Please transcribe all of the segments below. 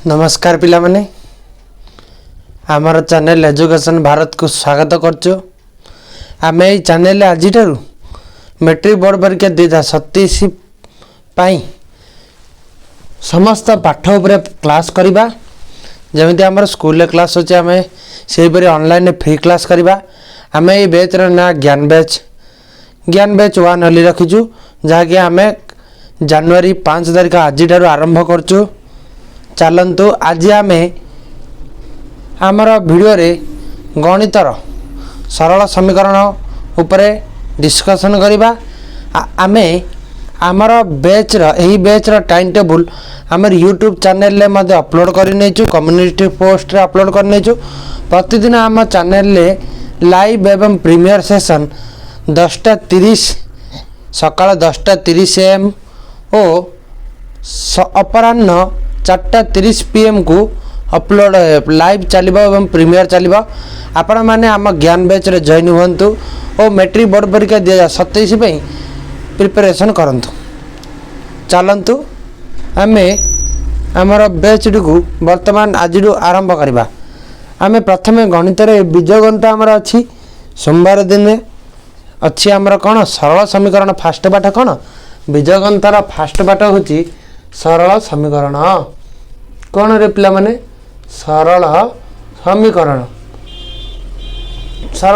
नमस्कार पिला माने आमर चैनल एजुकेशन भारत को स्वागत करचो। आम ये चैनल आज मैट्रिक बोर्ड परीक्षा 2027 पाई समस्त पाठ उपर क्लास करवा जमी आम स्कूल क्लास अच्छे आम से ऑनलाइन फ्री क्लास करवा। आम ये बैच ना ज्ञान बैच 1 हली रखीचु जहाँकि आम जनवरी 5 तारीख आज आरंभ करचु। चलतु आज आम आमर वीडियो रे गणितर सरल समीकरण उपरे डिस्कशन करवा। आमे आमर बैच टाइम टेबुल आमर यूट्यूब चैनल ले मध्य अपलोड कर नेचु, कम्युनिटी पोस्ट रे अपलोड कर नेचु। प्रतिदिन आम चैनल ले लाइव एवं प्रीमियर सेशन 10:30 सकाळ 10:30 AM और अपराह्न 4:30 PM को अपलोड लाइव चलो एवं प्रीमियर चलो। आपण मैंने आम ज्ञान बैच रे जॉइन हुंतु और मैट्रिक बोर्ड परीक्षा 2027 प्रिपरेशन करंतु। चलतु आमे आमर बैच को वर्तमान आज आरंभ करवा। आमे प्रथमे गणित रे बीज गणित आमर अच्छी सोमवार दिन अच्छी आमर कौन सरल समीकरण फास्ट पाठ कौन बीज गणितर फास्ट पाठ हूँ सरल समीकरण। कौन रे पिला माने सरल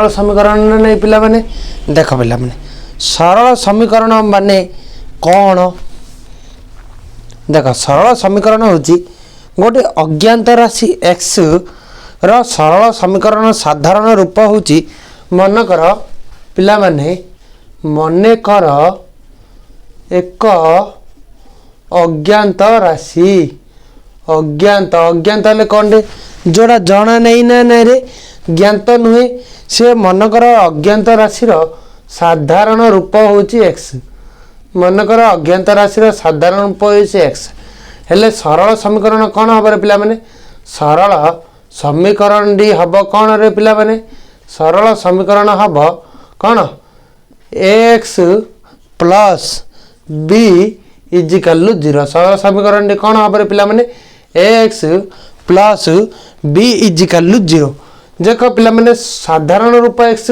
समीकरण नहीं पिला माने देख पिला माने सरल समीकरण माने कौन देख सरल समीकरण होची गोटे अज्ञात राशि x रो सरल समीकरण साधारण रूप होची मनकर पिला माने मने कर एक अज्ञात राशि अज्ञात हेल्ले कौन रे जोड़ा जना नहीं ना नहीं रे ज्ञात नुहे से मनकर अज्ञात राशि साधारण रूप होची x मनकर अज्ञात राशि साधारण रूप होची x हेले सरल समीकरण कौन हम रे पिला माने सरल समीकरण डी हम कौन रे पिला माने सरल समीकरण हम कौन ax प्लस b इजिकल 0 सरल समीकरण डी कौन हम रे पिला माने ax प्लस b इजिकल 0। देखो पिला माने साधारण रूप x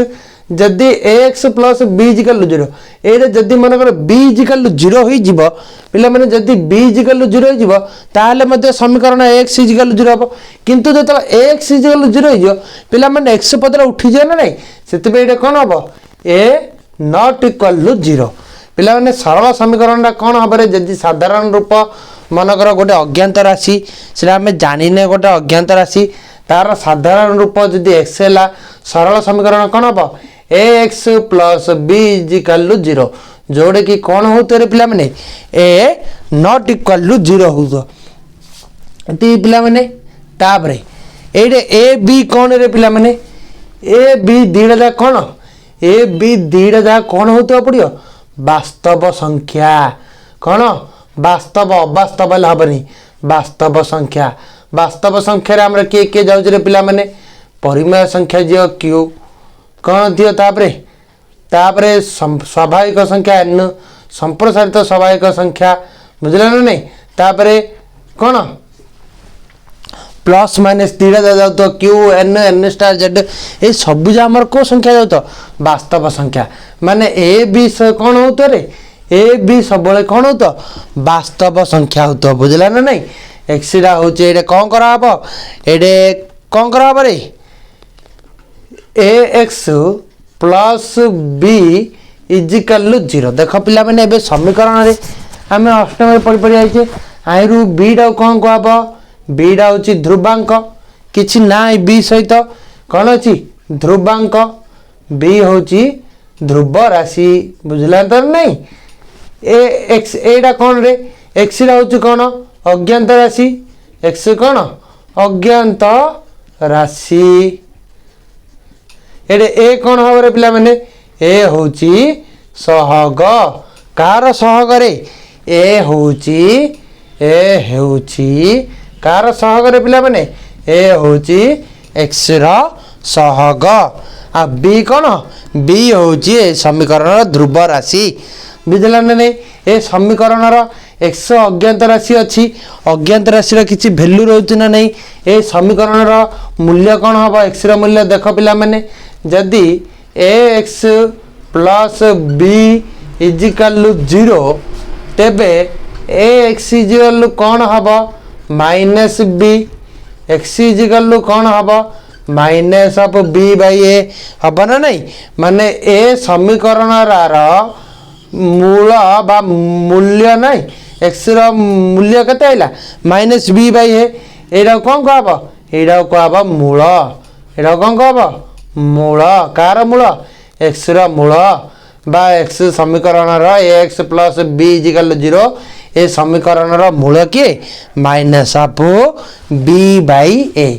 जदि ax प्लस b इजिकल 0 ए जदि मन कर b इजिकल 0 होई जिवो पिला माने जदि b इजिकल 0 होई जिवो ताले मध्ये समीकरण ax इजिकल 0 हो। किंतु जत ax इजिकल 0 होई जिवो पिला माने x पदर उठी जे ना नहीं सेते बे कोन हबो a नॉट इक्वल 0। पिला माने सरल समीकरण कौन हम रे जदि साधारण रूप मनकर गोटे अज्ञात राशि से आम जाने गोटे अज्ञात राशि तार साधारण रूप जदि x है सरल समीकरण कौन हम ax प्लस b इजिकल 0 जोड़े कि कौन होते रे पिला माने a नॉट इक्वल 0 हो पिला माने तापरे एडे a b कौन रे पिला माने a b दीड़ा जा कौन a b दीड़ा जा कौन होते पड़ियो वास्तव संख्या कौन वास्तव अवास्तव हबनी वास्तव संख्या रे हमरे के जाउछ रे पिला माने परिमेय संख्या जियो q कौन दियो तापरे स्वाभाविक संख्या n संप्रसारित स्वाभाविक संख्या बुझला ना नहीं तापरे कौन प्लस माइनस तीड़ा जाऊ तो q n n star z ए सब हमर को संख्या जाऊ तो वास्तव संख्या माने a b कौन होतो रे ए बी सब कौन हो तो वास्तव संख्या हो तो बुझला ना नहीं एक्सरा होचे एडे कौन करा हबो एडे कौन करा हबो रे ax प्लस b इजिकल 0। देख पिला माने एबे समीकरण रे हमें अष्टम रे पढ़ी पढ़ी आइछे आइरु b डा कौन को हबो b डा होची ध्रुवांक किछि ना b सहित कौन अछि ध्रुवांक b होची ध्रुव राशि बुझला तो नहीं एक्स एडा कौन रे एक्स होची कौन अज्ञात राशि एक्स कौन अज्ञात राशि एडे ए कौन हम रे पिला माने ए होची सहग कार सहग रे ए होची कार सहग रे पिला माने ए होची एक्स रा सहग आ बी कौन बी होची समीकरण ध्रुव राशि बुझला ना नहीं ए समीकरण एक्स अज्ञात राशि अच्छी अज्ञात राशि किसी भैल्यू रोचे ना नहीं ए समीकरण मूल्य कौन हम एक्स मूल्य देख पिला माने जदि ए एक्स प्लस बी इजिकल 0 तेबे ए एक्स इजिकल कौन हम माइनस बी एक्स इजिकल कौन हम माइनस ऑफ बी बाई ए हम ना नहीं माने ए समीकरण मूल बा मूल्य नहीं एक्स मूल्य केते आइला माइनस बी बाई ए एटा कौन कहब एटा कहब मूल एटा कौन कहब मूल कार मूल एक्स मूल बा एक्स समीकरण एक्स प्लस बी इजिकल 0 ए समीकरण मूल किए माइनस ऑफ बी बाई ए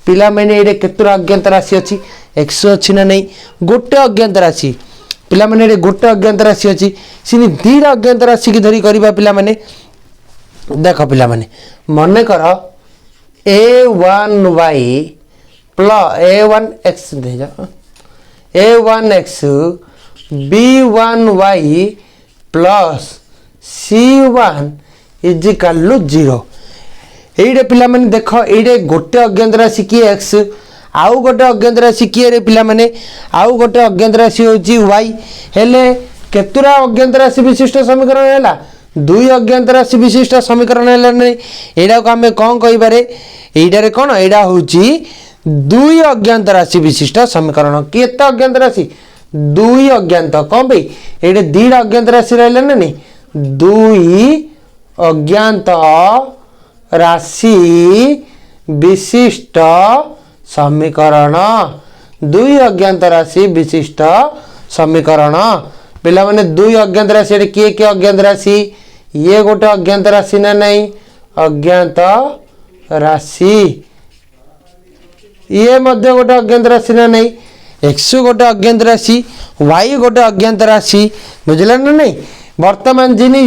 पिला मैंने ये केतुरा अज्ञात राशि अच्छी एक्स अच्छी ना नहीं गोटे अज्ञात राशि पिला मैंने ये गोटे अज्ञात राशि अच्छी सिनी दीटा अज्ञात राशि की धरी करबा पिला मैंने देख पिला मैंने मन कर a1y प्लस a1x दे जा a1x b1y plus c1 is equal 0 ये पिला माने देख ये गोटे अज्ञात राशि किए एक्स आउ गोटे अज्ञात राशि किए रे पिला माने आउ गोटे अज्ञात राशि होची वाई हेले केतुरा अज्ञात राशि विशिष्ट समीकरण हैला दुई अज्ञात राशि विशिष्ट समीकरण हैला नै एडा को हमें कोन कहि बारे एडा रे कोन एडा होची दुई अज्ञात राशि विशिष्ट समीकरण केते अज्ञात राशि दुई अज्ञात कोन बे एडे दीडा अज्ञात राशि रहला नै दुई अज्ञात राशि विशिष्ट समीकरण दुई अज्ञात राशि विशिष्ट समीकरण पिला माने दुई अज्ञात राशि किए किए अज्ञात राशि ये गोटे अज्ञात राशि ना नहीं अज्ञात राशि ये मध्य गोटे अज्ञात राशि ना नहीं एक्स गोटे अज्ञात राशि वाई गोटे अज्ञात राशि बुझला ना नहीं वर्तमान जिनी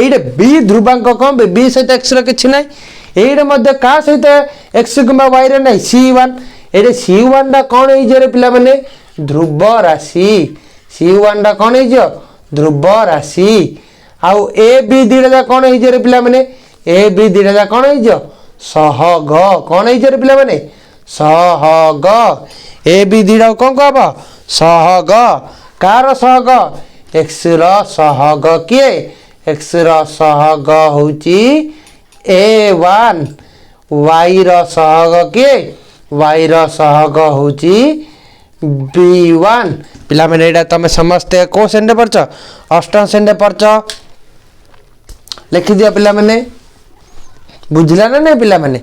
एडे बी ध्रुवांक कम बी सहित एक्स किछि नै एडे मध्य का सहित एक्स किंबा वाई रे नै c1 एडे c1 दा कोन हे जे रे पिला माने ध्रुव राशि c1 दा कोन हे जे ध्रुव राशि आउ ए बी दीडा दा कोन हे जे रे पिला माने ए बी दीडा दा कोन हे जे सहग कोन हे जे रे पिला माने सहग ए बी दीडा कोन कहबो सहग कार सहग एक्स रा सहग किए एक्स रा सहग होची a1 y रा सहग किए y रा सहग होची b1 पिला माने एडा तमे समझते को सेंडे परछ अष्टम सेंडे परछ लिखि दिया पिला माने बुझला ना नहीं पिला माने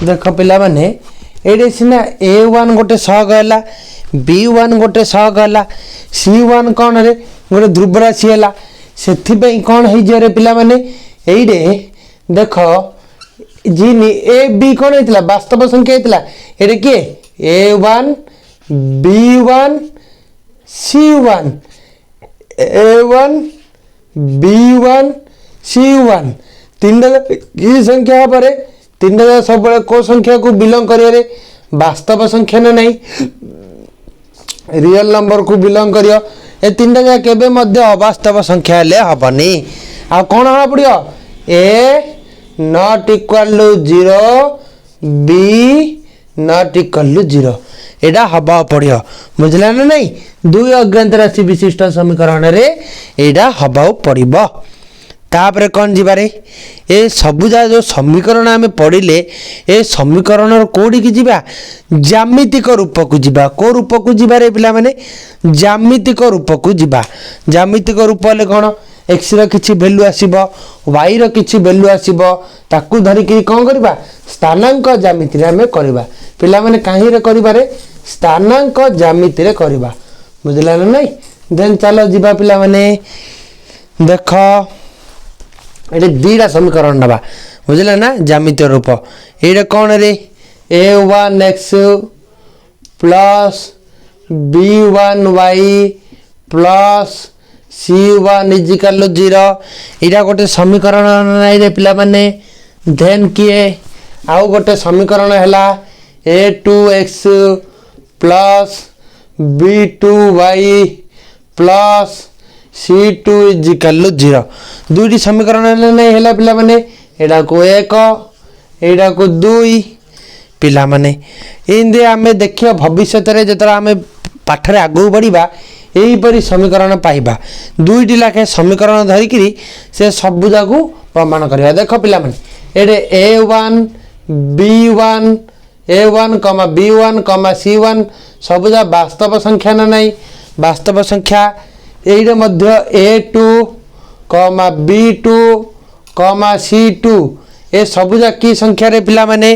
देखो पिला माने एडे सिना a1 गोटे सहग हैला b1 गोटे सहग हैला c1 कोन रे गोटे ध्रुव राशि हैला सेथि पे कोन हे जे रे पिला माने एइडे देखो जिनी ए बी कोन हेतला वास्तव संख्या हेतला एडे के a1 b1 c1 a1 b1 c1 तीनटा की संख्या परे तीनटा सब को संख्या को बिलोंग करियो रे वास्तव संख्या ना नहीं रियल नंबर को बिलोंग करियो ए तीनटा जा केबे मध्य अवास्तव संख्या ले हबनी आ कोन हो पड़ियो a not equal to 0 b not equal to 0 एडा हबा पड़ियो बुझला ना नहीं दुई अज्ञात राशि विशिष्ट समीकरण रे एडा हबा पड़िबो तापर कौन जीवारे ए सबुजा जो समीकरण आम पढ़ले ए समीकरण कौड़ी की जीवा ज्यामितिक रूप को जीवा को रूप को जीवा रे पिला माने ज्यामितिक रूप को जीवा ज्यामितिक रूप ले कौन एक्स रो किछि वैल्यू आसीबो वाई रो किछि वैल्यू आसीबो ताकू धरि कि कोन करबा स्थानांक ज्यामिति रे हमें करबा पिला माने काहे रे करबा रे स्थानांक ज्यामिति रे करबा बुझला ना नहीं देन चलो जीवा पिला माने देखो ये दीटा समीकरण नवा बुझला ना ज्यामितीय रूप ये कौन रे a1x plus b1y plus c1 is equal 0 इरा गोटे समीकरण नाई रे पिला माने देन किए आउ गोटे समीकरण हैला a2x plus b2y plus C2 is equal to 0 दुईटी समीकरण नहीं है पिला माने एडा को 1 एडा को 2 पिला माने इंदे आमे देखियो भविष्य रे जतरा आमे पाठरे आगु बढ़िबा एही परी समीकरण पाइबा दुईटी लाखे समीकरण धरिकी से सब जाकू प्रमाण करवा देख पिला माने एडे A1 B1 A1 B1 C1 सबुजा वास्तव संख्या ना नहीं वास्तव संख्या एइडे मध्य A2 B2 C2 ए सबुजा की संख्या रे पिला माने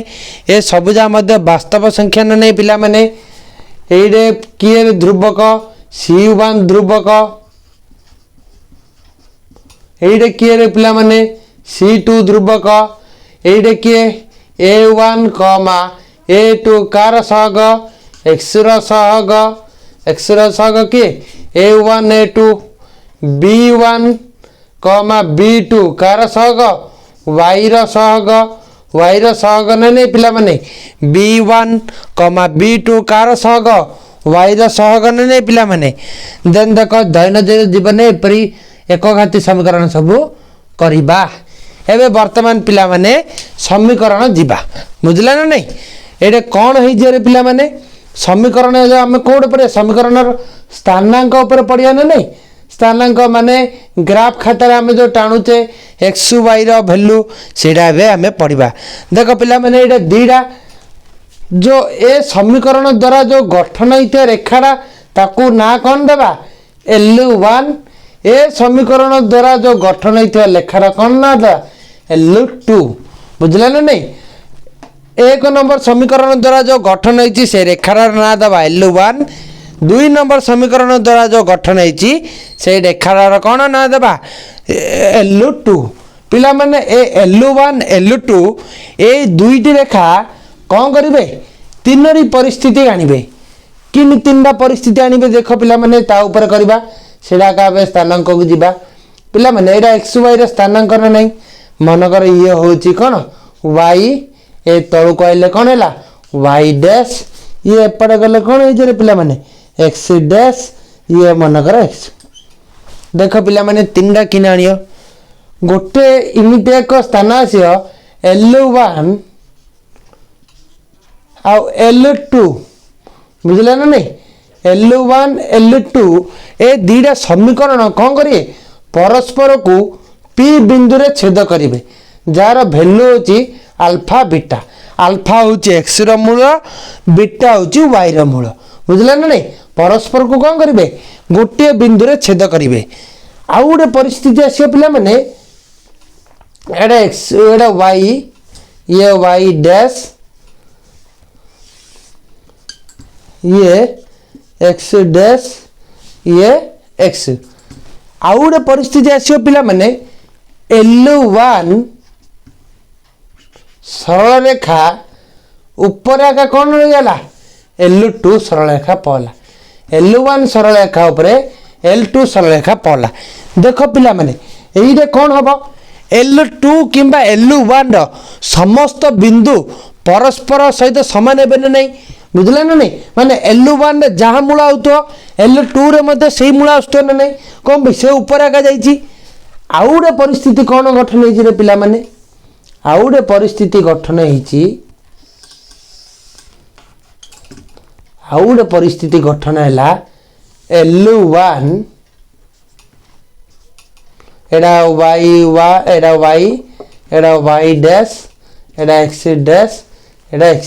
ए सबुजा मध्य वास्तव संख्या ना नहीं पिला माने एइडे किए ध्रुवक C1 ध्रुवक एइडे किए रे पिला माने C2 ध्रुवक एइडे किए A1 A2 कार सहग x रो सहग किए A1 A2 B1 B2 car सहग y रो सहग नहीं पिला माने B1 B2 कार सहग y रो सहग नहीं पिला माने देन देखो दैनंदिन जीवन एपरी एकघाती समीकरण सब करिबा एबे वर्तमान पिला माने समीकरण जीवा बुझला ना नहीं एडे कौन है जे रे पिला माने समीकरण जो आम कोड पर समीकरण स्थानांक ऊपर पढ़िया ना नहीं स्थानांक माने ग्राफ खातार आम जो टाणुचे एक्स वाई रो वैल्यू सेटा एबे आम पढ़िबा देखो पिला माने एडे दीडा जो ए समीकरण द्वारा जो गठन होइते रेखाटा ताकू ना कौन देबा L1 ए समीकरण द्वारा जो गठन होइते लेखार कौन ना देबा L2 बुझला ना नहीं एक नंबर समीकरण द्वारा जो गठन होइछि से रेखार ना देबा L1 दुई नंबर समीकरण द्वारा जो गठन होइछि से रेखार कौन ना देबा L2 पिला माने ए L1 L2 ए दुईटी रेखा कौन करिवे तीनरी परिस्थिति आनिबे किन तीनटा परिस्थिति आनिबे देखो पिला माने ता ऊपर करबा सेडा का स्थानांक को जीवा पिला माने एडा x y रे स्थानांक नहीं मन कर ये होची कोन y ए तळु कहले कोन हैला y डैश ये एपड़ गले कोन हे जे पिला माने x डैश ये मन कर x देखो पिला माने तीनटा किन आनियो गोटे इमिटे एक स्थान आसियो L1 आ L2 बुझले ना नहीं L1 L2 ए दीटा समीकरण कौन करिए परस्पर को P बिंदु रे छेद करिवे जार वैल्यू होची अल्फा बीटा अल्फा होची x रो मूल बीटा होची y रो मूल बुझले ना नहीं परस्पर को कौन करिवे गोटे बिंदु रे छेद करिवे आउ गोटे परिस्थिति आसियो पिला माने एडा x एडा y ये y डैश ये x डैश ये x आउ गोटे परिस्थिति आसियो पिला माने L1 सरल रेखा ऊपर आका कौन रही गला L2 सरल रेखा पहला L1 सरल रेखा ऊपर L2 सरल रेखा पहला देखो पिला माने एइडे कौन हबो L2 किंबा L1 रो समस्त बिंदु परस्पर सहित समान हेबे नहीं बुझले ना नहीं माने L1 रे जहाँ मूला होतो L2 रे मते सेही मूला आस्तो ना नहीं कम से ऊपर आका जाईची आउडे परिस्थिति कौन गठन होइछि रे पिला माने आउडे परिस्थिति गठन होइछि आउडे परिस्थिति गठन हैला L1 एडा y डैश एडा x डैश एडा x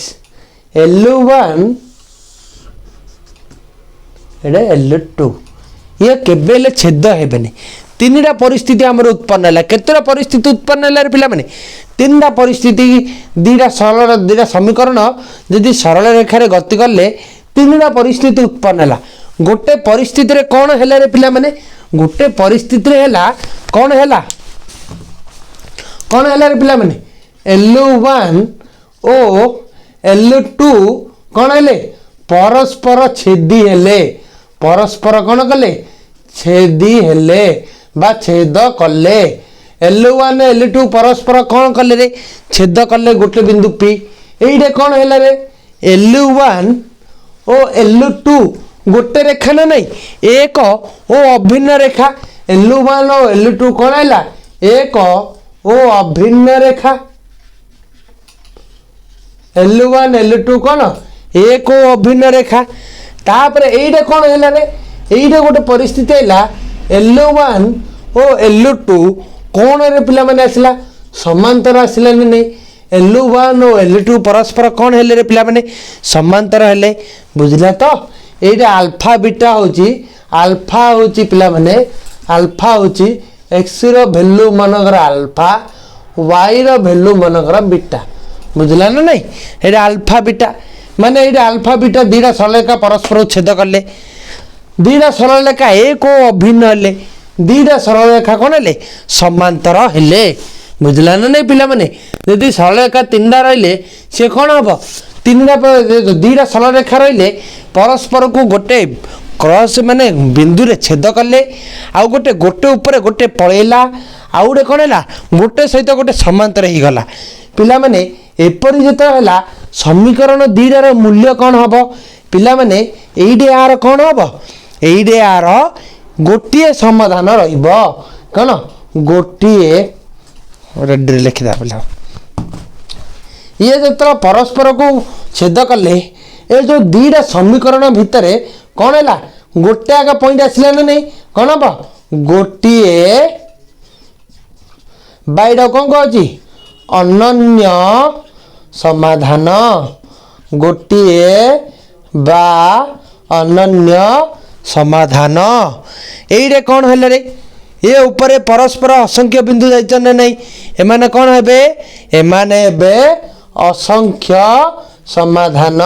L1 एडा L2 ये केबेले छेद हेबेनी तीनटा परिस्थिति आमर उत्पन्न है केतरा परिस्थिति उत्पन्न है पिला माने तीनटा परिस्थिति दीटा सरल दीटा समीकरण यदि सरल रेखा रे गति करले तीनटा परिस्थिति उत्पन्न है गोटे परिस्थिति रे कौन हैला रे पिला माने गोटे परिस्थिति रे हैला कौन हैला रे पिला माने L1 ओ L2 कौन हेले परस्पर छेदी हेले परस्पर कौन कले छेदी हेले बा छेद कले L1 L2 परस्पर कौन कले रे छेद कले गोटे बिंदु P एइडे कौन हैला रे L1 ओ L2 गोटे रेखा ना नहीं एक ओ अभिन्न रेखा L1 और L2 कौन है एक ओ अभिन्न रेखा L1 L2 कौन एक ओ अभिन्न रेखा तापर एइडे कौन हैला रे एइडे गोटे परिस्थिति हैला L1 और L2 कौन रे पिला माने आसला समांतर आसला नहीं L1 और L2 परस्पर कौन हेले रे पिला माने समांतर हेले बुझला तो एइडे अल्फा बीटा होची अल्फा होची पिला माने अल्फा होची x रो वैल्यू मनगर अल्फा y रो वैल्यू मनगर बीटा बुझला ना नहीं एइडे अल्फा बीटा माने एइडे अल्फा बीटा दीटा सरलरेखा परस्पर छेद करले दीटा सरलरेखा एक अभिन्न हेले दीटा सरलरेखा कौन हेले समांतर हेले बुझला ना नहीं पिला माने यदि सरलरेखा तीनटा रहिले से कौन हम तीनटा दीटा सरलरेखा रहिले परस्पर को गोटे क्रॉस माने बिंदु रे छेद कले आउ गोटे गोटे ऊपर गोटे पळेला आउ गोटे कौन है गोटे सहित गोटे समांतर ही गला पिला माने एपरि जत हला समीकरण दीटार मूल्य कौन हम पिला माने एइडे आर कौन हम एइडे आर गोटे समाधान रहिबो कौन गोटे रेड लिखिदा पिला ये जो परस्पर को छेद कले ए जो दीटा समीकरण भितर कौन है गोटे आगे पॉइंट आसला ना नहीं कौन हम गोटे बाईटा कौन कह अनन्य समाधान गोटे बा अनन्य समाधान एइडे कौन है रे ये ऊपर परस्पर असंख्य बिंदु जाइछन नहीं एमाने कौन हेबे एमाने हेबे असंख्य समाधान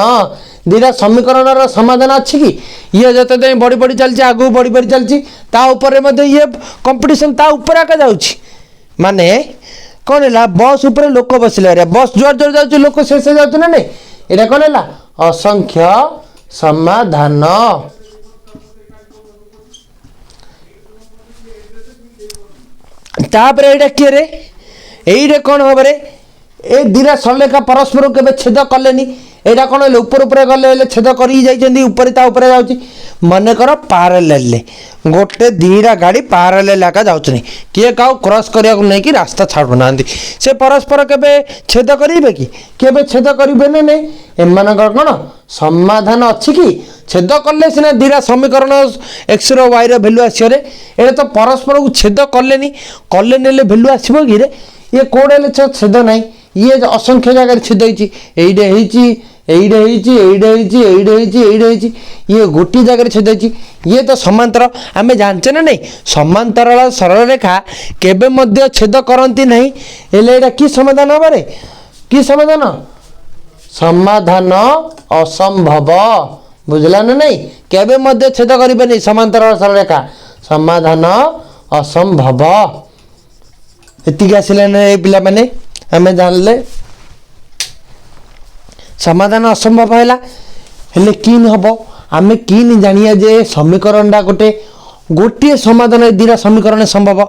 दीटा समीकरण समाधान अच्छी कि ये जते बढ़ी बढ़ी चलती आगू बढ़ी बढ़ी चलती ता ऊपर ये कंपटीशन ता ऊपर आका जाउछि माने कौन है बस ऊपर लोक बसिले बस जोर जोर जाउछि लोक शेष जाउछि ना नहीं एटा कौन है असंख्य समाधान तापर एटा किए रे एइडे कौन हम रे ए दीटा सरलरेखा परस्पर केबे छेद कलेनी एटा कौन है ऊपर ऊपर गले छेद करी जाइछन्ती ऊपर ता ऊपर जाउछि मन कर पैरेलल गोटे दीटा गाड़ी पैरेलल आका जाउछनी किए काउ क्रॉस करिया को नहीं कि रास्ता छाडु नांदी से परस्पर केबे छेद करिबे कि केबे छेद करिबे ने नहीं एमानकर कोन समाधान अछि कि छेद कले सिना दीटा समीकरण x रो y रो वैल्यू आसियो रे एटा तो परस्पर को छेद कलेनी कले नेले वैल्यू आसीबो कि रे ये कोडे छेद नहीं ये असंख्य जगह छेद होइछि एइडे होइछि एइडे होइछि एइडे होइछि एइडे होइछि एइडे होइछि ये गोटी जगह छेद होइछि ये तो समांतर आमे जानचे ना नहीं समांतर सरल रेखा केबे मध्य छेद करंती नहीं एले एटा की समाधान हबारे की समाधान समाधान असंभव बुझला ना नहीं केबे मध्य छेद करिबे नहीं समांतर सरल रेखा समाधान असंभव एतिक आसिले ना ए पिला माने आमे जानले समाधान असंभव है हेले किन हम आमे किन जानिया जे समीकरणटा गोटे गोटे समाधान दीटा समीकरण संभव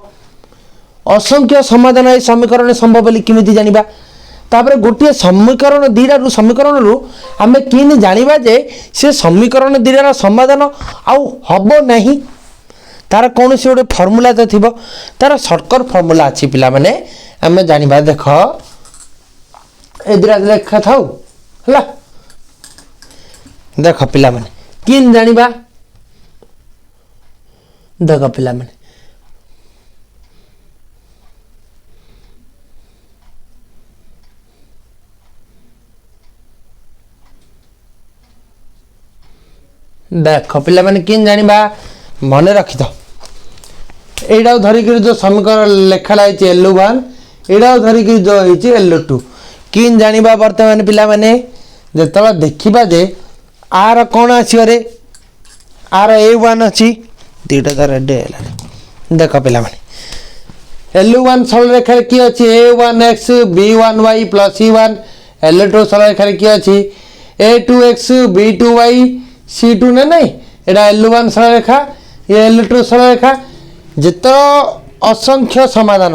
असंख्य समाधान ए समीकरण संभव बोली किमिति जानिबा तापर गोटे समीकरण दीटा समीकरण रु आमे किन जानिबा जे से समीकरण दीटार समाधान आउ हबो नहीं तार कौन से गोटे फॉर्मूला तो थिबो तार शॉर्टकट फॉर्मूला अछि पिला माने आमे जानिबा देख ए दीटा लेखा थाउ हला देख पिला माने किन जानिबा देख पिला माने देख पिला माने किन जानिबा मन रखि तो एडा धरिक जो समीकरण लेखा लाइछि L1 एडा धरिक जो होइछि L2 किन जानिबा वर्तमान पिला माने जेतला देखिबा जे आर कोन आसी रे आर A1 अछि दीटा तार डेला देख पिला माने L1 सरल रेखा की अछि A1x B1y +C1 L2 सरल रेखा की अछि A2x B2y C2 ने नहीं एडा L1 सरल रेखा ये L2 सरल रेखा जित असंख्य समाधान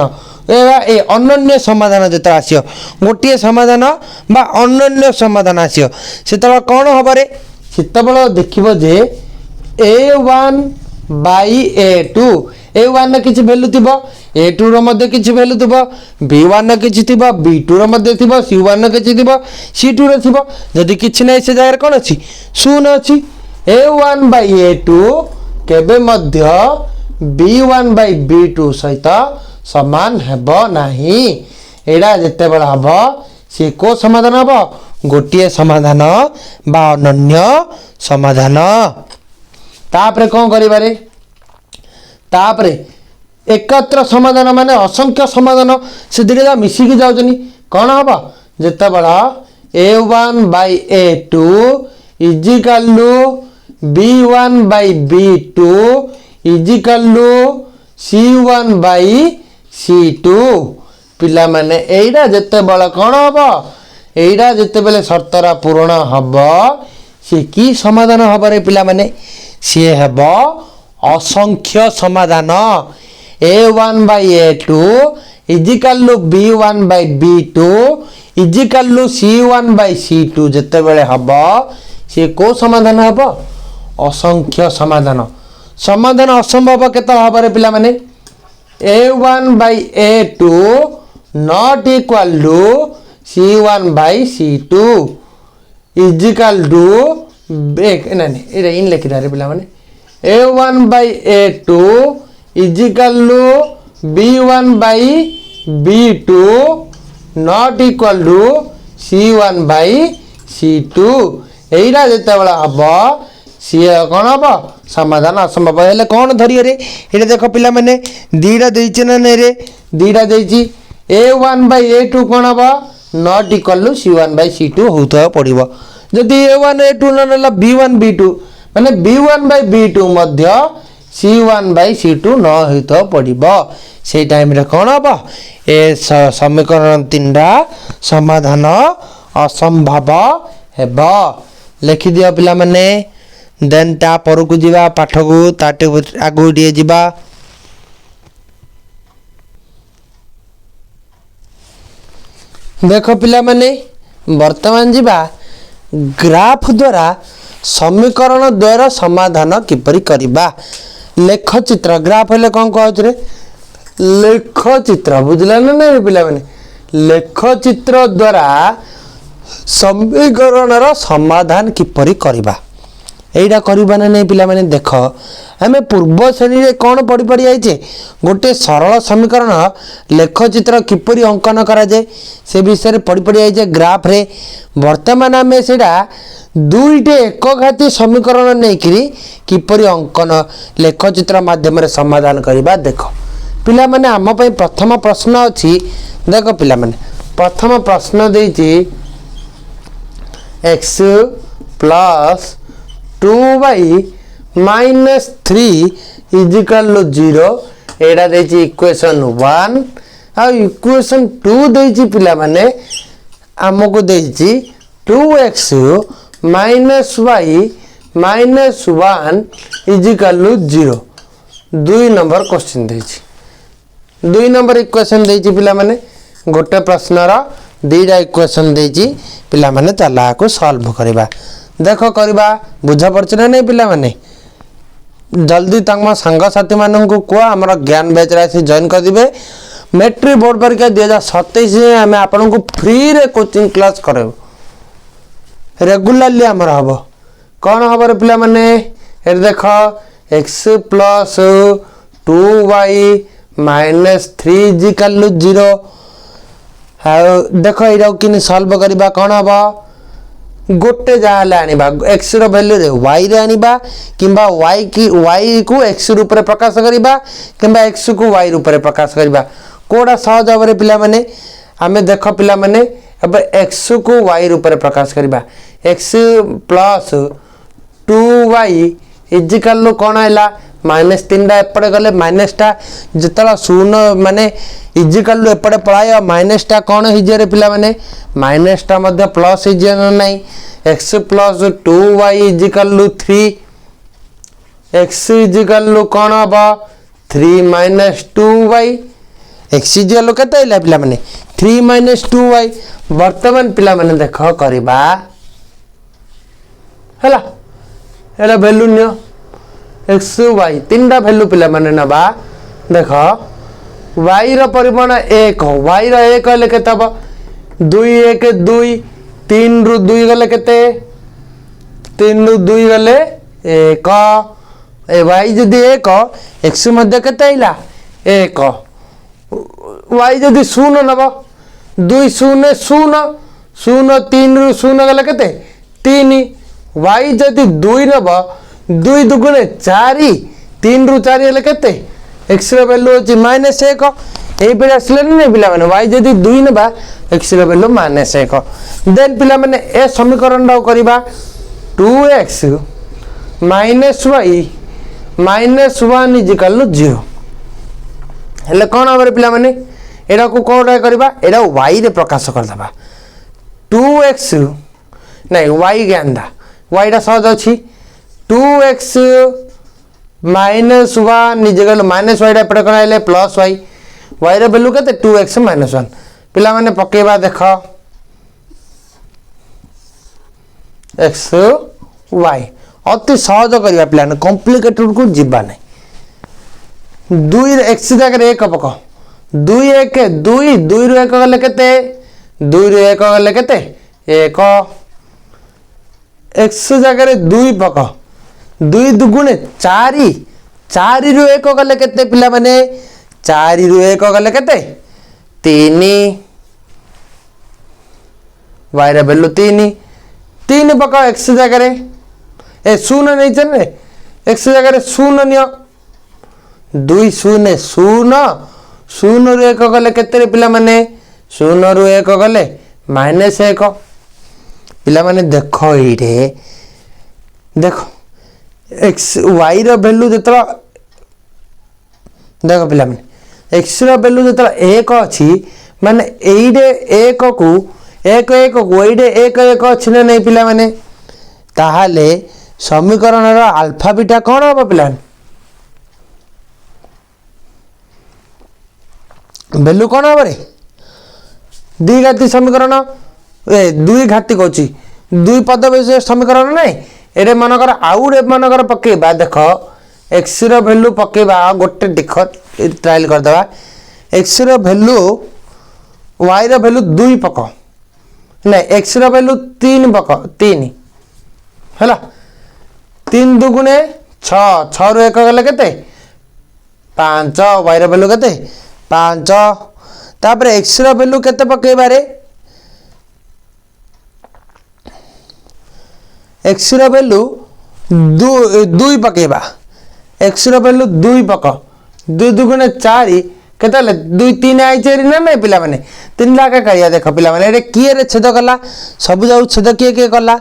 ए अनन्य समाधान जित आसियो गोटे समाधान बा अनन्य समाधान आसियो सेतबेला कौन हम रे सेतबेला देखिबो जे A1 by A2 a1 ର କିଛି ଭ୍ୟାଲୁ ଥିବ, a2 ର ମଧ୍ୟ କିଛି ଭ୍ୟାଲୁ ଥିବ, b1 ର କିଛି ଥିବ, b2 ର ମଧ୍ୟ ଥିବ, c1 ର କିଛି ଥିବ, c2 ର ଥିବ। ଯଦି କିଛି ନାହିଁ ସେ ଜାଗାରେ କ'ଣ ଅଛି? ଶୂନ ଅଛି। a1 by a2 କେବେ ମଧ୍ୟ b1 by b2 ସହିତ ସମାନ ହେବ ନାହିଁ। ଏଇଟା ଯେତେବେଳେ ହେବ ସେ କୋଉ ସମାଧାନ ହେବ? ଗୋଟିଏ ସମାଧାନ ବା ଅନନ୍ୟ ସମାଧାନ। ତାପରେ କ'ଣ କରିବାରେ? ତାପରେ एकत्र समाधान माने असंख्य समाधान से दिखे मिसिकी जाउछनी कौन हम जेतेबेला a1 by a2 is equal to b1 by b2 is equal to c1 by c2 पिला माने एइडा जेतेबेला कौन हम एइडा जेतेबेले शर्तरा पूर्ण हब से की समाधान हब रे पिला माने सी हब असंख्य समाधान a1 by a2 is equal to b1 by b2 is equal to c1 by c2 जेतेबेले हब से को समाधान हब असंख्य समाधान। समाधान असंभव केते हब रे पिला माने a1 by a2 not equal to c1 by c2 is equal to नहीं ये इन लिखि रे पिला माने a1 by a2 is equal to b1 by b2 not equal to c1 by c2 एइरा जेतेबेला हब सी कौन हम समाधान असंभव हेले कौन धरिए रे ये देख पिला माने दीटा देछि ना नै रे दीटा देछि a1 by a2 कौन हम not equal to c1 by c2 होता पड़िबो जदि a1 a2 न नला b1 b2 माने b1 by b2 Madhya c1 by c2 न होता पड़िबो से टाइम रे कौन हम ए समीकरण तीनटा समाधान असंभव हेबो लिखि दियो पिला माने देन ता पर को जीवा पाठ को ताटे आगु दिए जीवा देखो पिला माने वर्तमान जीवा ग्राफ द्वारा समीकरण द्वारा समाधान किपरि करिबा लेख चित्र ग्राफ हेले कोन कहछ रे लेख चित्र बुझला ना नै पिला माने लेख चित्र द्वारा समीकरण रो समाधान किपरि करिबा एइडा करिबा ना नै पिला माने देख हमें पूर्व श्रेणी रे कोन पढ़ी पढ़ी आइछे गोटे सरल समीकरण लेख चित्र किपरि अंकन करा जाय से विषय रे पढ़ी पढ़ी आइछे ग्राफ रे वर्तमान हमें सेडा दुईटे एकघाती समीकरण नै करी किपरि अंकन लेख चित्र माध्यम रे समाधान करिबा देख पिला माने हम पई प्रथम प्रश्न अछि देख पिला माने प्रथम प्रश्न देछि x plus 2y minus 3 is equal to 0 एडा देछि इक्वेशन 1 आ इक्वेशन 2 देछि पिला माने हमको देछि 2x minus y minus 1 is equal to 0 2 number question देछि 2 नंबर इक्वेशन देछि पिला माने गोटे प्रश्न रा दीटा इक्वेशन देछि पिला माने चला को सॉल्व करबा देखो करबा बुझा पड़छ ना नहीं पिला माने जल्दी तंग संग साथी मानन को को हमर ज्ञान बैच राशि जॉइन कर दिबे मैट्रिक बोर्ड परीक्षा 2027 में हमें आपन को फ्री रे कोचिंग क्लास करब रेगुलरली हमर हबो कोन हबो रे पिला माने ए देखो x plus 2y minus 3 is equal to 0 देख ये कि सॉल्व करबा कौन हम गोटे जहाँ आनिबा x रो वैल्यू रे y रे आनिबा किंबा y को x रूप रे प्रकाश करबा किंबा x को y रूप रे प्रकाश करबा कोडा सहज भाबरे पिला माने हमें देख पिला माने अब x को y रूप रे प्रकाश करबा x plus 2y is equal to कोन हैला माइनस 3 टा एपड़े गले माइनस टा जतला शून्य माने इजिकल टू एपड़े पळाय माइनस टा कोन हिजे रे पिला माने माइनस टा मध्ये प्लस हिजे नै x plus 2y is equal to 3 x is equal to कोन हबा 3 minus 2y x इजिकल केते हैला पिला माने 3 minus 2y वर्तमान पिला माने देखो करबा हला एला वैल्यू नियो x y तीन टा वैल्यू पिला माने नबा देख y रो परिमाण 1 y रो 1 हेले केते हबो 2 1 2 3 रु 2 गले केते 3 रु 2 गले 1 ए y जदी 1 x मध्ये केते आइला 1 y जदी 0 नबो 2 0 0 0 3 रु 0 गले केते 3 y जदी 2 नबो 2 दुगुणे 4 3 रु 4 हेले केते x रो वैल्यू अछि -1 एई पे आसले नै पिला माने y जदी 2 नबा x रो वैल्यू -1 देन पिला माने ए समीकरण डाउ करबा 2x - y -1 = 0 हेले कोन हमरे पिला माने एडा को कोडा करबा एडा y रे प्रकाश कर दबा 2x नै y ज्ञानदा y दा सहज अछि 2x -1 -y दा पड कराइले +y y रे वैल्यू केते 2x - 1 पिला माने पकेबा देख x y अति सहज करबा पिला ने कॉम्प्लिकेटेड को जिबा नै 2 x जगह 1 पक 2 1 2 2 रु 1 गले केते 2 रु 1 गले केते 1 x जगह 2 पक 2 दुगुणे 4 4 रु 1 गले केते पिला माने 4 रु 1 गले केते 3 y रे वैल्यू 3 पक x जगह ए 0 नै चने x जगह 0 नियो 2 0 0 0 रु 1 गले केते पिला माने 0 रु 1 गले -1 पिला माने देखो एरे देखो x y रो वैल्यू जतरा देखो पिला माने x रो वैल्यू जतरा 1 अछि माने एइडे 1 को 1 1 को एइडे 1 1 अछि नै नै पिला माने ताहाले समीकरण रो अल्फा बीटा कोन हो पिला वैल्यू कोन हो रे द्विघाती समीकरण ए दुई घाती कोची दुई पद विशेष समीकरण नै एरे मनकर आउरे मनकर पकेबा देखो x रो वैल्यू पकेबा गोटे देखो ट्रायल कर दबा x रो वैल्यू y रो वैल्यू 2 पक नै x रो वैल्यू 3 पक 3 हला 3 दुगुणे 6 6 रु 1 गले केते 5 y रो वैल्यू केते 5 तापर x रो वैल्यू केते पकेबा रे x रो वैल्यू 2 पकेबा x रो वैल्यू 2 पक 2 दुगुणे 4 केतले 2 3 आई चेरी ना नै पिला माने 3 लाख करिया देखो पिला माने एरे किए रे छेद कला सब जाउ छेद किए कला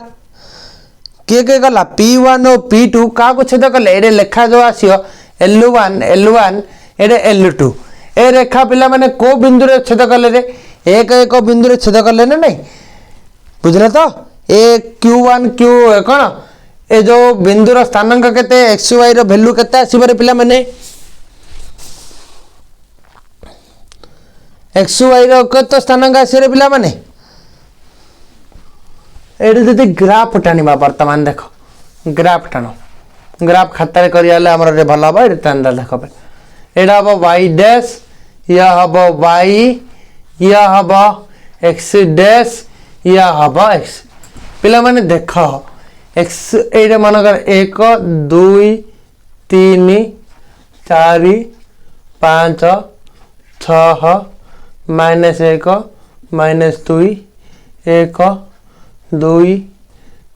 के कला p1 और p2 का को छेद कले एरे लेखा जो आसियो l1 l1 एरे l2 ए रेखा पिला माने को बिंदु रे छेद कले रे एक एक बिंदु रे छेद कले ना नै बुझला तो ए q1 q कोन ए जो बिंदु रो स्थानांक केते x y रो वैल्यू केते आसीबो रे पिला माने x y रो केते स्थानांक आसी रे पिला माने एडे जति ग्राफ टानिबा वर्तमान देखो ग्राफ टानो ग्राफ खाता रे करियाले हमर रे भला बा एडे टानदा देखो एडा हबो y डैश या हबो y या हबो x डैश या हबो x पिला माने देखो x एडे मनकर 1 2 3 4 5 6 -1 -2 1 2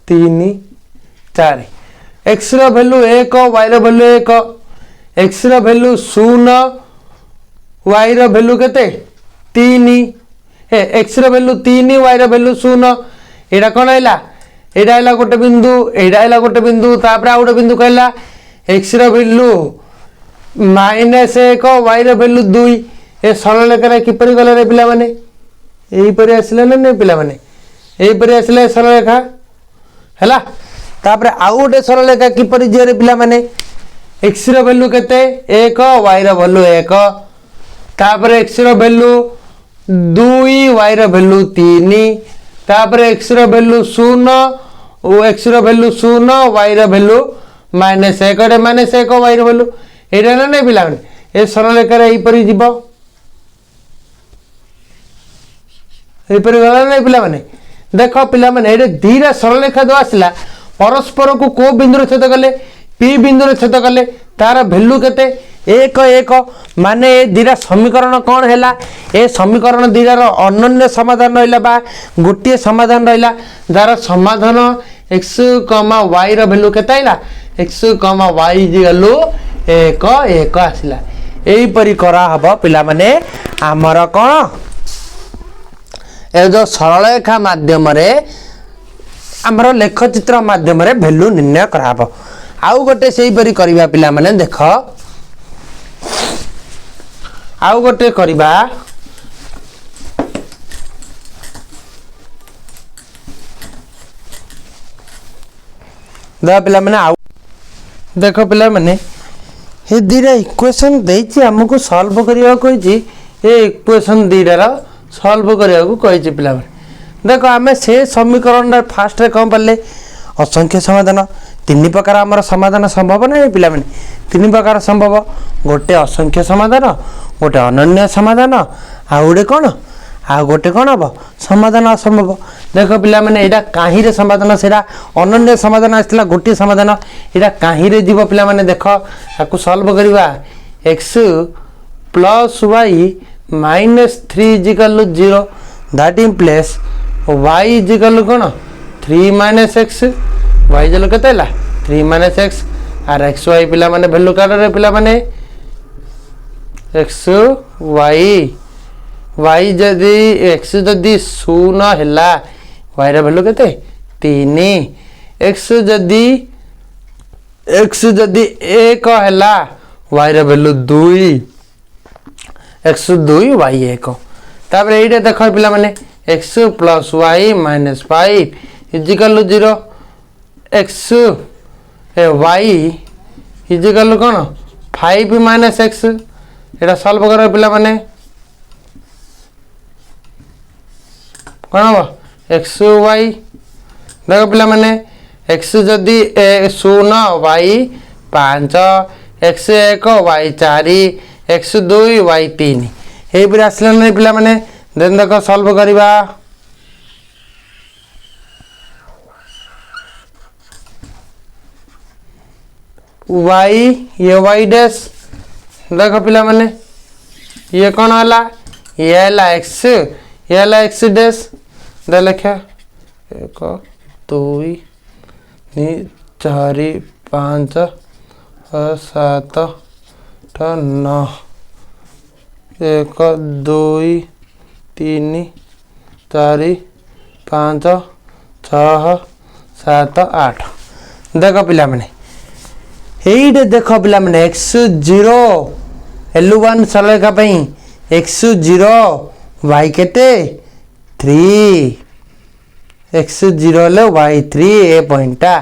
3 4 x रो वैल्यू 1 y रो वैल्यू 1 x रो वैल्यू 0 y रो वैल्यू केते 3 ए x रो वैल्यू 3 y रो वैल्यू 0 एडा कोन आइला एडा आइला गोटे बिंदु एडा आइला गोटे बिंदु तापर आ गोटे बिंदु कहला x रो वैल्यू -1 y रो वैल्यू 2 ए सरल लेखा किपरि गले रे पिला माने एही परि आसिले नै पिला माने एही परि आसिले सरल रेखा हैला तापर आउ गोटे सरल रेखा किपरि जे रे पिला माने x रो वैल्यू केते 1 y रो वैल्यू 1 तापर x रो वैल्यू 2 y रो वैल्यू 3 तापर x रो वैल्यू 0 ओ x रो वैल्यू 0 y रो वैल्यू -1 -1 y रो वैल्यू एटा नै पिला माने ए सरलरेखा यहीपरी जीव यहीपरी गला ना पिला माने देख पिला माने ये दीटा सरलरेखा जो आसला परस्पर को को बिंदु छेद कले पी बिंदु छेद कले तार भैल्यू केते एक एक माने ए दीटा समीकरण कौन है ए समीकरण दीटार अनन्य समाधान रहा बा गोटे समाधान रहा जार समाधान एक्स कमा वाई रैल्यू केते आइला एक्स कमा वाई गलु एक एक आसला यहीपरी करा हबो पिला माने आमर कौन ए जो सरलरेखा माध्यम आमर लेखचित्र माध्यम भैल्यू निर्णय करा आउ गोटे से करवा पिला माने देख आउ गोटे करवा पिला माने आउ देख पिला माने ये दीटा इक्वेशन देछि हमको सॉल्व करिया कहिछि ए इक्वेशन दीटार सॉल्व करिया को कहिछि पिला माने देख आमे से समीकरण फास्ट रे कम पड़ले असंख्य समाधान तीन प्रकार आमर समाधान संभव ना पिला माने तीन प्रकार संभव गोटे असंख्य समाधान गोटे अनन्य समाधान आ गोटे कौन आ गोटे कौन हम समाधान असंभव देख पिला माने एटा काहि रे समाधान सेरा अनन्य समाधान आसला गोटे समाधान एटा काहि रे जीव पिला माने देख याकू सॉल्व करबा x plus y minus 3 equal 0 that implies y equal कौन 3 माइनस x y जल केते हला 3 माइनस x आर x y पिला माने वैल्यू काढ रे पिला माने x y y जदी x जदी 0 हला y रे वैल्यू केते 3 x जदी 1 हला y रे वैल्यू 2 x 2 y 1 तापर एइटे देख पिला माने x plus y minus 5 is equal 0 x y is equal कौन 5 माइनस x एटा सॉल्व कर पिला माने कौन हम x y देख पिला माने x जदी 0 y 5 x 1 y 4 x 2 y 3 ए पर आसला नै पिला माने देन देख सॉल्व करबा y ये y डैश देख पिला माने ये कौन हला ये हला x ये हला x डैश दे लिखा 1 2 3 4 5 7 8 9 1 2 3 4 5 6 7 8 देख पिला माने एइटे देख पिला माने x0 l1 सरलरेखा पई x0 y केते 3 x0 ले y3 ए पॉइंटा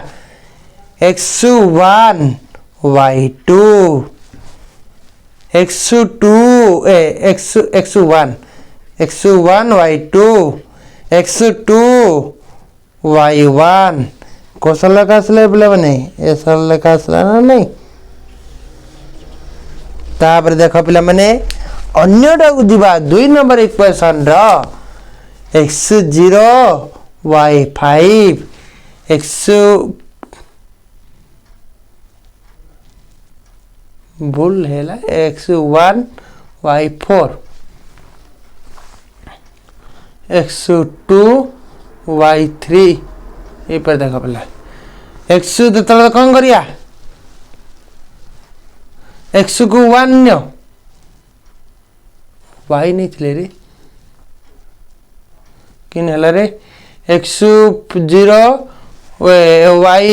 x1 y2 x2 x1 y2 x2 y1 कौशल लेखा आसला पिला माने ए सरल लेखा आसला ना नहीं तापर देख पिला माने अन्यटा को दिबा 2 नंबर इक्वेशन रो x0 y5 x भूल हैला x1 y4 x2 y3 ये पर देखा पहला x देतला कौन करिया x को 1 न्यो y नहीं थले रे किन हला रे x0 y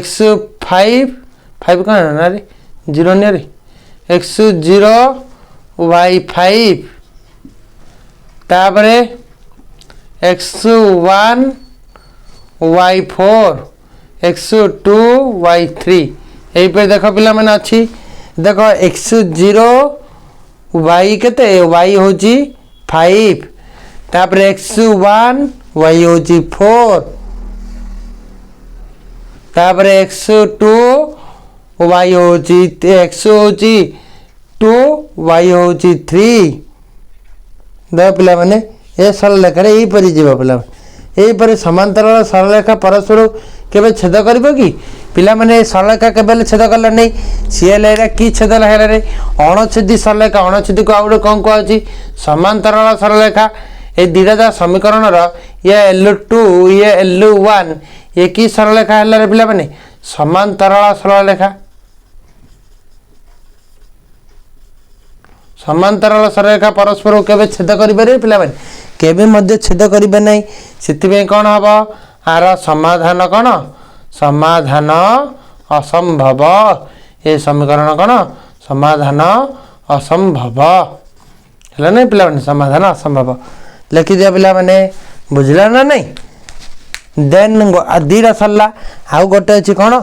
x5 5 कौन ना रे 0 ने रे x0 y5 तापरे x1 y4 x2 y3 यही पे देख पिला माने अच्छी देख x0 y केते y होची 5 तापर x1 y होची 4 तापर x2 y होची x होची y होची 3 देख पिला माने ए सरल रेखा रे एपरि जीव पिला एपरि समांतराल सरल रेखा परस्पर केबे छेद करिवो कि पिला माने सरल रेखा केबे छेद करला नै सीएल रे की छेद हेला रे अणुच्छेदी सरल रेखा अणुच्छेदी को आउडे कोन कहछि समांतराल सरल रेखा ए दिराजा समीकरण रो ये L2 ये L1 ये की सरल रेखा हेला रे पिला माने समांतराल सरल रेखा समांतराल सरल रेखा परस्पर केबे छेद करि पारे पिला माने केबे मध्य छेद करिबे नै सेति पे कोन हबो आर समाधान कोन समाधान असंभव ये समीकरण कोन समाधान असंभव हला नै पिला माने समाधान असंभव लिखि दिया पिला माने बुझला ना नै देन आदिरा सरला आउ गोटे अछि कोन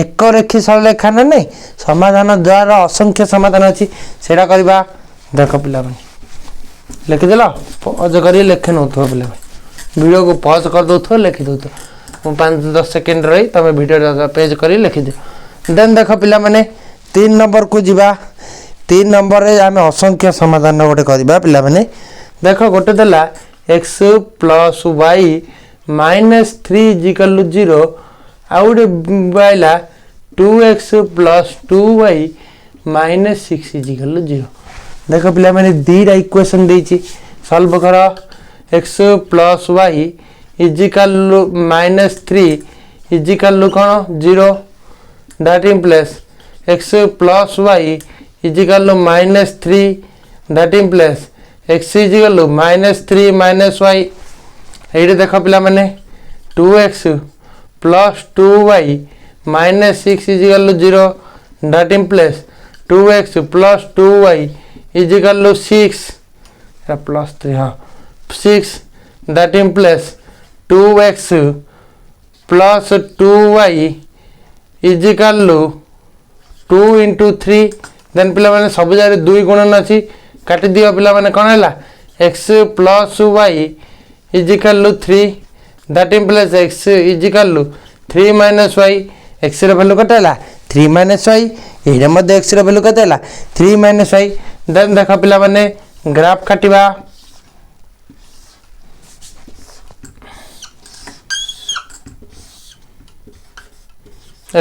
एक रेखी सरल रेखा ना नै समाधान द्वारा असंख्य समाधान अछि सेडा करबा देखो पिला माने लिखि देला पॉज करी लिखे न थो पिला वीडियो को पॉज कर दो थो लिखि दो तो 5-10 सेकंड रही तमे वीडियो पेज करी लिखि दे देन देखो पिला माने 3 नंबर को जीवा 3 नंबर रे आमे असंख्य समाधान गोटे करबा पिला माने देखो गोटे देला x + y - 3 = 0 आउडे बाइला 2x + 2y - 6 = 0 देखो पिला माने दीरा इक्वेशन देछि सॉल्व करो x + y = -3 cone 0 that implies x + y -3 that implies x -3 - y एडे देखो पिला माने 2x + 2y - 6 = 0 that implies 2x + 2y = 6 +3 हां 6 that implies 2x + 2y = 2 * 3 then पिला माने सब जारे 2 गुणन अछि काटि दियो पिला माने कोन हैला x + y = 3 that implies x = 3 - y x रे वैल्यू कत हैला 3 - y एरे मध्ये x रे वैल्यू कत हैला 3 - y देन देखा पिला माने ग्राफ काटिबा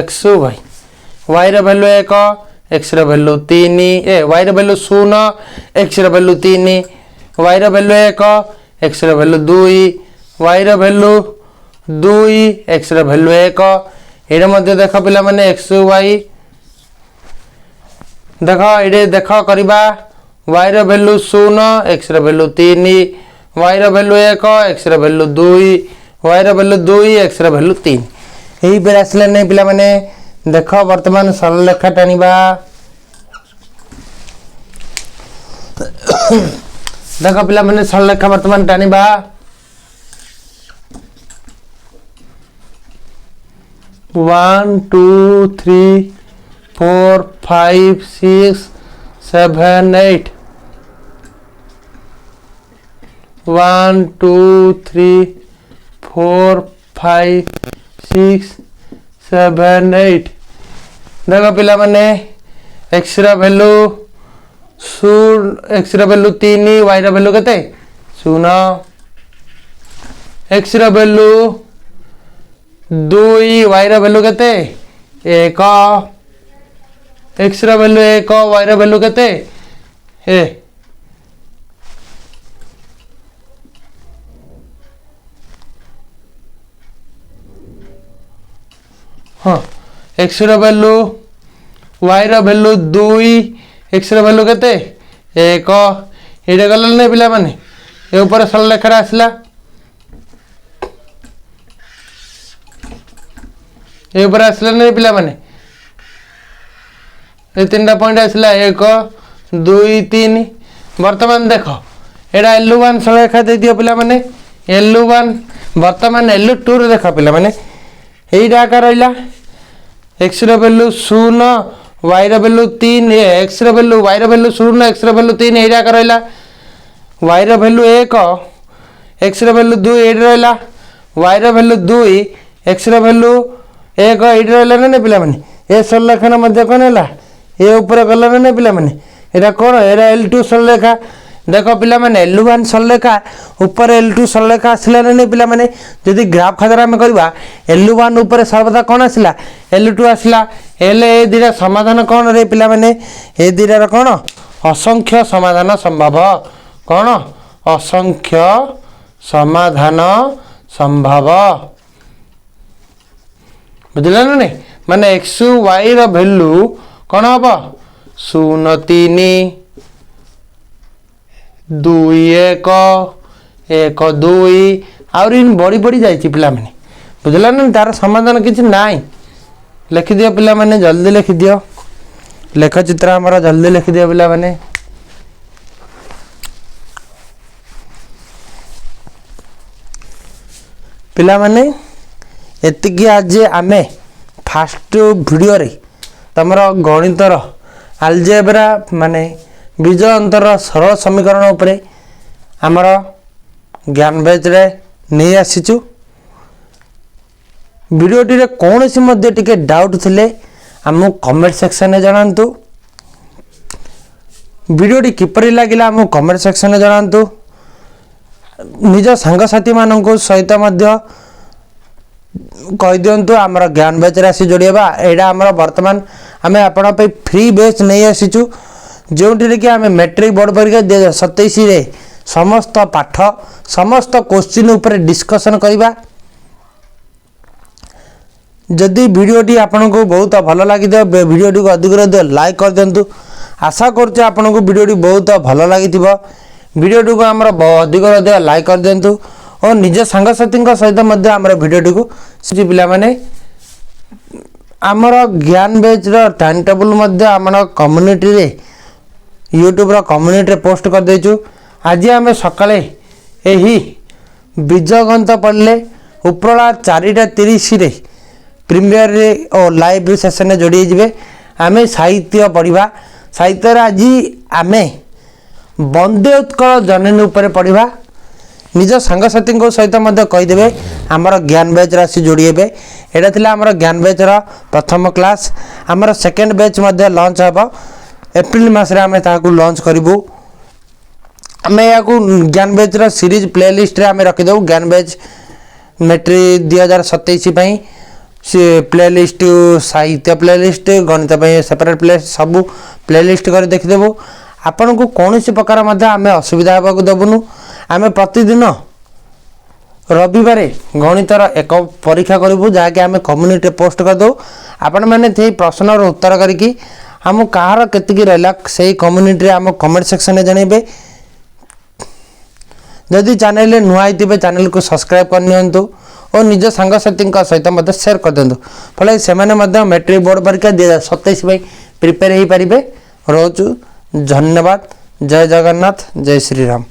x y y रे वैल्यू 1 x रे वैल्यू 3 ए y रे वैल्यू 0 x रे वैल्यू 3 y रे वैल्यू 1 x रे वैल्यू 2 y रे वैल्यू 2 x रे वैल्यू 1 एरे मध्ये देखा पिला माने x y देखो एडे देखो करबा y रे वैल्यू 0 x रे वैल्यू 3 y रे वैल्यू 1 x रे वैल्यू 2 y रे वैल्यू 2 x रे वैल्यू 3 एही बेर आसले नै पिला माने देखो वर्तमान सरल रेखा टानिबा देखो पिला माने सरल रेखा वर्तमान टानिबा 1 2 3 4 5 6 7 8 1 2 3 4 5 6 7 8 देखो पिला माने x रा वैल्यू 0 x रा वैल्यू 3 y रा वैल्यू कते 0 x रा वैल्यू 2 y रा वैल्यू कते 1 x रा वैल्यू 1 y रा वैल्यू कते ए हाँ x रा वैल्यू y रा वैल्यू 2 x रा वैल्यू कते 1 एडे गल नै पिला माने ए ऊपर सरल रेखा आसला ए ऊपर आसला नै पिला माने ए तीनटा पॉइंट आसला 1 2 3 वर्तमान देखो एडा L1 सरल रेखा दे दियो पिला माने L1 वर्तमान L2 रे देखो पिला माने एइडा का रहला x रे वैल्यू 0 y रे वैल्यू 3 x रे वैल्यू y रे वैल्यू 0 x रे वैल्यू 3 एइडा का रहला y रे वैल्यू 1 x रे वैल्यू 2 एइडा रहला y रे वैल्यू 2 x रे वैल्यू 1 एइडा रहला नै पिला माने ए सरल रेखा मध्ये कोन हैला ये ऊपर गला ना पिला माने एटा कोन एटा L2 सरलरेखा देख पिला माने L1 सरलरेखा ऊपर L2 सरलरेखा आसला ना पिला माने यदि ग्राफ खातर हम करबा L1 ऊपर सर्वदा कोन आसला L2 आसला एले ए दिरा समाधान कोन रे पिला माने ए दिरा र कोन असंख्य समाधान संभव कोन असंख्य समाधान संभव बुझला ना नहीं माने x y रो वैल्यू कोन हबो 0 3 2 1 1 2 और इन बड़ी बड़ी जाई पिला माने बुझला ना तार समाधान किछ नाई लिखि दियो पिला माने जल्दी लिखि दियो लेख चित्र हमरा जल्दी लिखि दियो पिला माने पिला माने एतिकी आज आमे फास्ट वीडियो रे तमरो गणितर अलजेब्रा माने बीज अंतर सरल समीकरण उपरे हमर ज्ञान बेच रे नहीं आसीचु वीडियो टी रे कौन सी मध्य टिके डाउट थिले हमु कमेंट सेक्शन में जणांतु वीडियो टी किपरि लागिला हमु कमेंट सेक्शन में जणांतु निज संग साथी माननको सहित मध्य कहि दियंतु हमर ज्ञान बेच राशि जोड़िबा एडा हमर वर्तमान हमें आपण पे फ्री बेच नहीं आसीचु जोंटी कि हमें मैट्रिक बोर्ड परीक्षा 2027 रे समस्त पाठ समस्त क्वेश्चन ऊपर डिस्कशन करिबा जदि वीडियो टी आपन को बहुत भल लगी वीडियो टी को अधिक लाइक कर दियंतु आशा करछु आपन को वीडियो टी बहुत भल लगी वीडियो टी को हमर अधिक लाइक कर दियंतु और निज सांगसाथी सहित मध्य हमर वीडियो टी को पिला माने हमर ज्ञान बेच रो टाइम टेबल मध्य हमर कम्युनिटी रे यूट्यूब रो कम्युनिटी रे पोस्ट कर देछु आज हमें सकाळे एही बीजगणित पढ़ले उपरला 4:30 रे प्रीमियर रे और लाइव सेशन में जोड़ी जिवे आमे साहित्य पढ़िबा साहित्य रे आज आमे वंदे उत्कल जननी ऊपर पढ़िबा निज सांगसाथी सहित मध्य कहीदेवे आमर ज्ञान बैच राशि जोड़े एटा थिला आमर ज्ञान बैच रा प्रथम क्लास आमर सेकेंड बैच मध्य लॉन्च हबो एप्रिल मास रे आमे ताकू लॉन्च करिवु आमे याकू ज्ञान बैच रा सीरीज प्लेलिस्ट रे आमे रखि दउ ज्ञान बैच मैट्रिक 2027 पई से प्लेलिस्ट साहित्य प्लेलिस्ट गणित पई सेपरेट प्ले सब प्लेलिस्ट कर देखि देबो आपन को कोनोसी प्रकार मध्य आमे असुविधा हेबाकू दबुनु आमे प्रतिदिन रविवार गणितर एक परीक्षा करूँ जहाँकि आम कम्युनिटी पोस्ट कर दो आपण मैंने प्रश्न उत्तर करके आम कहार केतिकी रहा से कम्युनिटी आम कमेंट सेक्शन में जनइबे जदि चैनल नुआ होते चैनल को सब्सक्राइब करनी और निज सांगसाथी सहित मत शेयर कर दिंतु फल से मैट्रिक बोर्ड परीक्षा 2027 प्रिपेयर हो पारे रोचु धन्यवाद जय जगन्नाथ जय श्री राम।